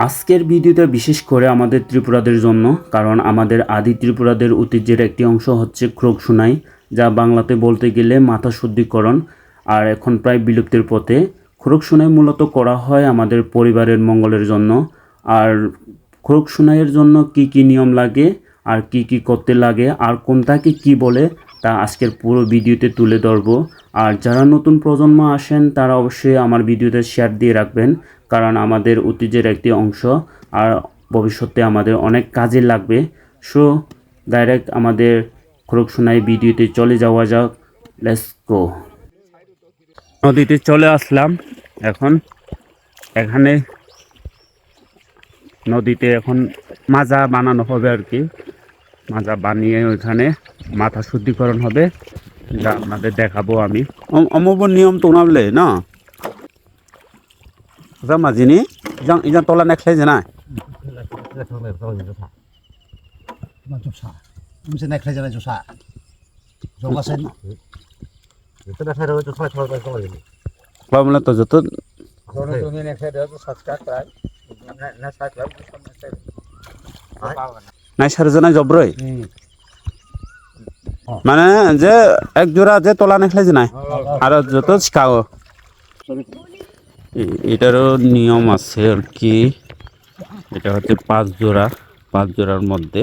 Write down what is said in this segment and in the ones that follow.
আজকের ভিডিওটা বিশেষ করে আমাদের ত্রিপুরাদের জন্য, কারণ আমাদের আদি ত্রিপুরাদের ঐতিহ্যের একটি অংশ হচ্ছে ক্রোকসুনাই, যা বাংলাতে বলতে গেলে মাথা শুদ্ধিকরণ, আর এখন প্রায় বিলুপ্তির পথে। ক্রোকসুনাই মূলত করা হয় আমাদের পরিবারের মঙ্গলের জন্য। আর ক্রোকসুনাইয়ের জন্য কি কি নিয়ম লাগে আর কি কি করতে লাগে আর কোনটাকে কি বলে তা আজকের পুরো ভিডিওতে তুলে ধরবো। আর যারা নতুন প্রজন্ম আসেন তারা অবশ্যই আমার ভিডিওতে শেয়ার দিয়ে রাখবেন, কারণ আমাদের ঐতিহ্যের একটি অংশ আর ভবিষ্যতে আমাদের অনেক কাজে লাগবে। সো ডাইরেক্ট আমাদের ক্রোকসুনাই ভিডিওতে চলে যাওয়া যাক। Let's go. নদীতে চলে আসলাম এখন। এখানে নদীতে এখন মাজা বানানো হবে আর কি। মাজা বানিয়ে ওইখানে মাথা শুদ্ধিকরণ হবে, যা আপনাদের দেখাবো আমি। অমুব নিয়ম তো নাবলে না যা মাজিনি ইজান তলা নেখলাই যে না বলে তো যত নাই সারে জানাই জব্রই মানে যে এক জোড়া যে তলা নেখলাই যে নাই আর যত শিখাও এটারও নিয়ম আছে আর কি। এটা হচ্ছে 5 জোড়া, 5 জোড়ার মধ্যে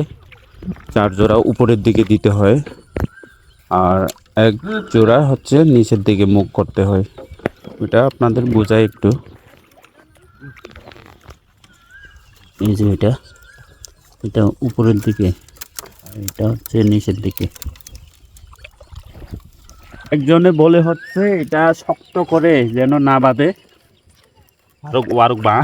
4 জোড়া উপরের দিকে দিতে হয় আর 1 জোড়া হচ্ছে নিচের দিকে মুখ করতে হয়। এটা আপনাদের বোঝায় একটু। এই যে এটা উপরের দিকে, এটা হচ্ছে নিচের দিকে। একজনে বলে হচ্ছে এটা শক্ত করে যেন না বাঁধে ওয়ারুক বা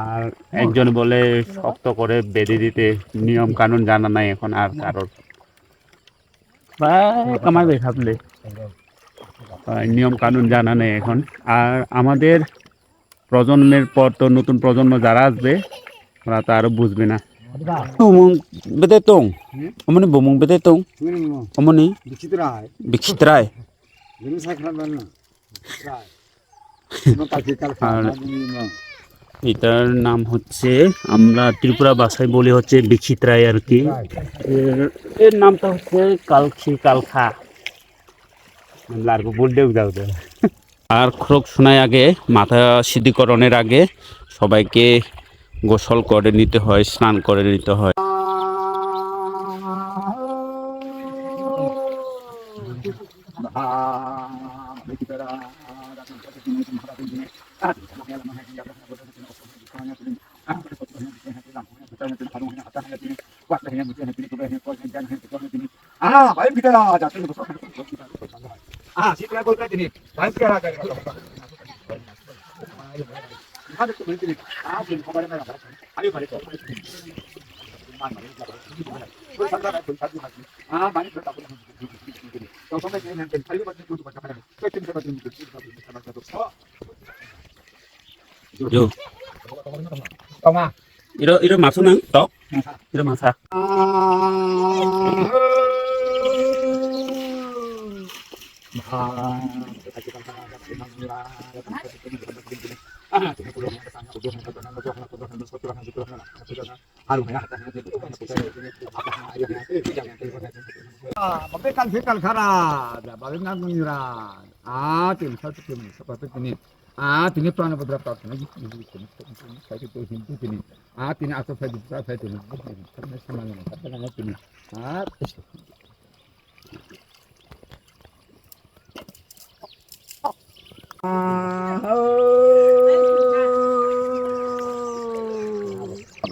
আর একজন বলে শক্ত করে বেঁধে দিতে। নিয়ম কানুন জানা নাই এখন আর কারোর, কামাই দেখাবলে নিয়ম কানুন জানা নেই এখন। আর আমাদের প্রজন্মের পর তো নতুন প্রজন্ম যারা আসবে ওরা তো আরো বুঝবে না। বেদে তং অমনি বমুং বেদে তং অমনি বিচিত্রায় আর এটার নাম হচ্ছে, আমরা ত্রিপুরা ভাষায় বলি হচ্ছে বিচিত্রায় আর কি। এর নামটা হচ্ছে কালখি কালখা বলতেও যাও। আর ক্রোকসুনাই আগে মাথা সিদ্ধিকরণের আগে সবাইকে গোসল করে নিতে হয়, স্নান করে নিতে হয়। Itu masuk nang tok, itu masak. Bekal bekal khara, balik nang nyuran. Tim satu tim seperti ini. Tini prana putra prana saya itu hindu tini. Tini asal saya juga saya tini. Karena sama dengan kata nama tini.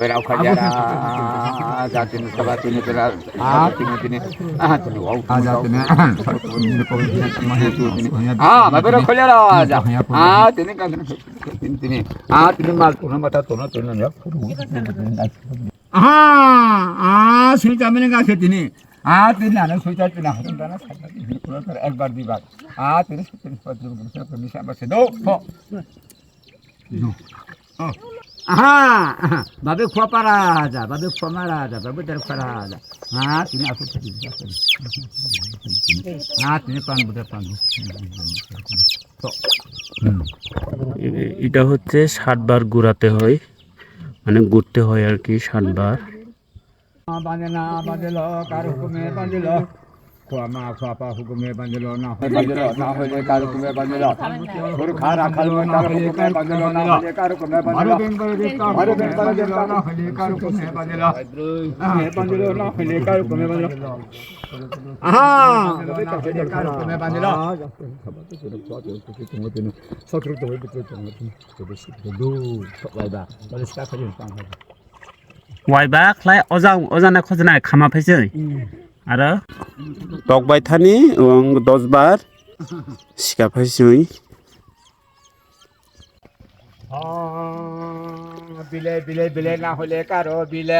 Berau khajara jatin sabatini beral tini tini tini wow jatin berau khajara tini kan tini tini mal tuna mata tuna ya sini jamene ga tini tini ana soita tini hasan dana tini ek bar di bar tini tini bisa masih do babe khua para aja, babe khua mara aja, babe dar para aja. Tini aku tadi. Tini pan budak pan. এটা হচ্ছে 7 বার ঘোরাতে হয়, মানে ঘুরতে হয় আর কি 7 বার। বাঁধনা বাঁধল কার হুকুমে বাঁধল খোয়া মা খোয়া পা হুকুমে বাঁধল না বাঁধল না হলে কার হুকুমে বাঁধল গরু খা রাখাল তার হুকুমে বাঁধল না হলে কার হুকুমে বাঁধল ভারো বেঙ্গল দেবতা না হলে কার হুকুমে বাঁধল বাঁধল না হলে কার হুকুমে বাঁধল আহা কার হুকুমে বাঁধল সতর্ক হয়ে বিক্রয় করতে वाइबा खलाय अजाना खजना खामा फैसै आरो तकबाय थानि 10 बार सिखा फैसै बिले बिले बिले ना होले कारो बिले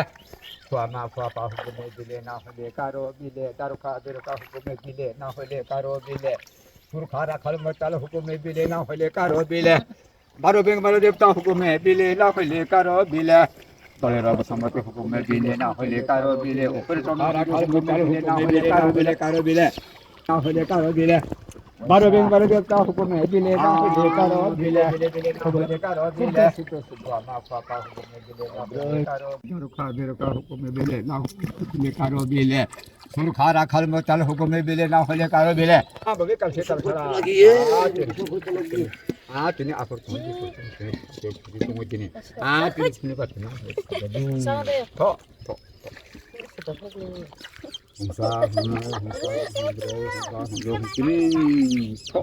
खुआमा खुआपा हुकुमे बिले ना होले कारो बिले दारुखा बेरुखा हुकुमे बिले ना होले कारो बिले सुरखा राखल मताल हुकुमे बिले ना होले कारो बिले बारो बेंग बारो देवता हुकुमे बिले ना होले कारो बिले तले रब समते हुकुमे बिले ना होले कारो बिले ऊपर चढ़ा राखल मताल हुकुमे बिले कारो बिले ना होले कारो बिले बारो बेंग बारो देवता हुकुमे बिले ना होले कारो बिले हुकुमे कारो बिले सुखा पापा हुकुमे बिले ना होले कारो रुखा बेरुखा हुकुमे बिले ना होले कारो बिले सुरखा राखल मताल हुकुमे बिले ना होले कारो बिले हां बगे कल से तरखड़ा तिने आखर तुम तिने तिने बात ना तो हमसा जो तिने तो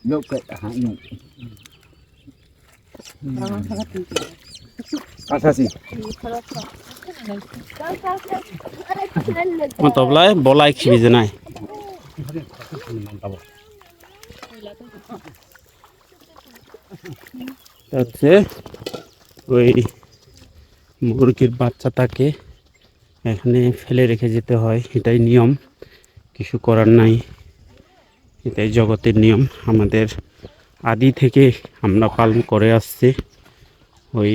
Nhộn cái hả nhộn. Asasi. मतबलाय बलाय खिबिजनाय হচ্ছে ওই মুরগির বাচ্চাটাকে এখানে ফেলে রেখে যেতে হয়, এটাই নিয়ম, কিছু করার নাই, এটাই জগতের নিয়ম, আমাদের আদি থেকে আমরা পালন করে আসছি। ওই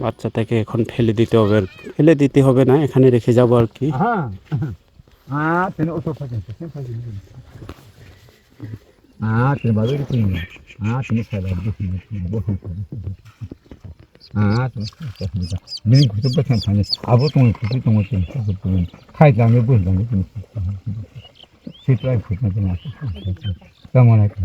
বাচ্চাটাকে এখন ফেলে দিতে হবে, ফেলে দিতে হবে না, এখানে রেখে যাবো আর কি। হ্যাঁ হ্যাঁ তেনে ওটো ফাজেন হ্যাঁ তেনে বাজে কি হ্যাঁ তেনে খাইলা দেখি বহু হ্যাঁ তেনে মেন খুঁজে পাচ্ছেন ফানে আবো তোমার খুঁজে তোমার তুমি খাই দামে বল দামে তুমি সেটাই খুঁজে না কেমন আছে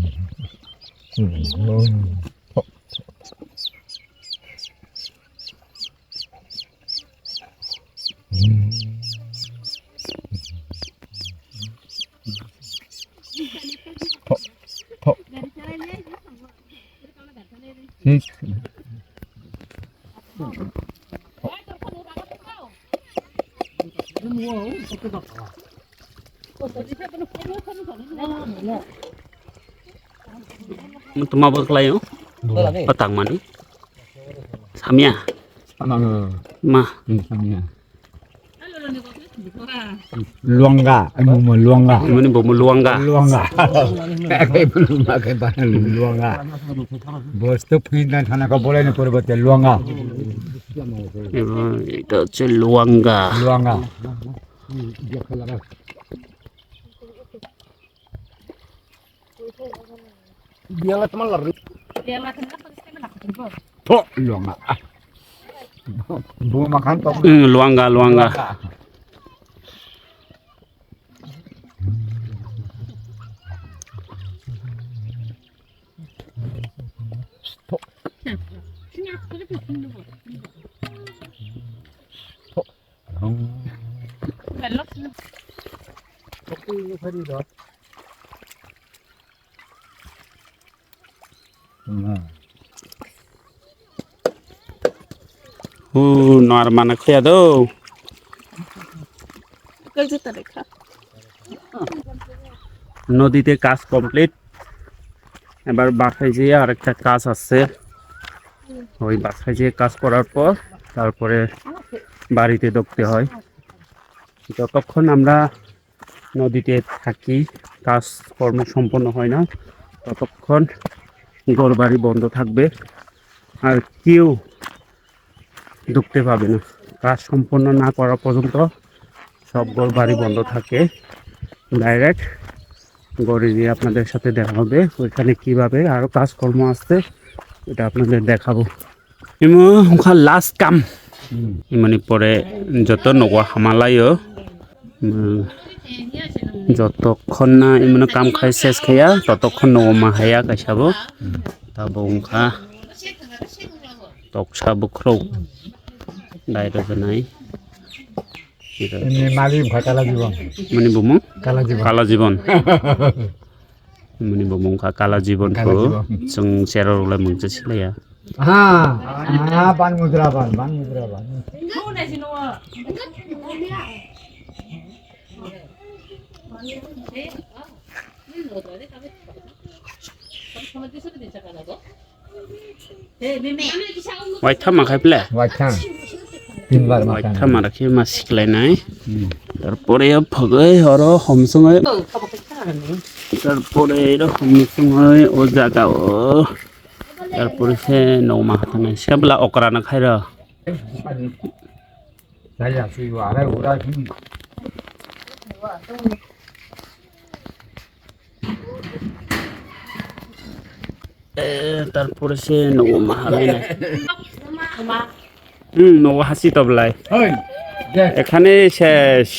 ঠিক তোমার বললাম petang mani samia mah luangga luangga ini bom luangga luangga kayak belum pakai bahasa luangga bos tuh pindah sana kau boleh nih perbuat luangga itu hচ্ছে luangga luangga biarlah teman lari tuh luangga bu makan tuh luangga luangga নর মানে খেয়া দো নদীতে কাজ complete, এবার বাসায় যেয়ে আরেকটা কাজ আছে, ওই বাসায় যেয়ে কাজ করার পর তারপরে বাড়িতে ঢুকতে হয়। যতক্ষণ আমরা নদীতে থাকি, কাজকর্ম সম্পন্ন হয় না, ততক্ষণ ঘর বাড়ি বন্ধ থাকবে, আর কেউ ঢুকতে পাবে না। কাজ সম্পন্ন না করা পর্যন্ত সব ঘর বাড়ি বন্ধ থাকে। ডাইরেক্ট ঘরে গিয়ে আপনাদের সাথে দেখা হবে, ওইখানে কিভাবে আরো কাজকর্ম আসছে এটা আপনাদের দেখাবো। ইমো লাস্ট কাম ইমানি পরে যত নগা হামালাyo যতক্ষণ না ইমানে কাম খাই শেষ খাইয়া ততক্ষণ নগা মাহায়া কাইসাবো তাবো উংখা তকসা বুখ্রৌ দায়রা জানাই মালি ভাটালা জীবন মানে বুমু কালা জীবন কালা জীবন মানে বুমু কালা জীবন কালা ko জীবন। जों जेराव लाय मोनसे सिलाया ban mudra ban mudra ban वाइथा माखाय प्ले wajah timbar makan वाइथा माराखि मा सिखलायनाय তারপরে ফগৈ হর হমসংয় তারপরে হমসংয় ও জায়গা ও তারপরে সে নৌমা হাতানে সেবলা অকরানা খাইরা saya sih ada udah sini তারপরে সে নৌমা হারায় না নৌ হাসি তবলায় oi এখানে শেষ।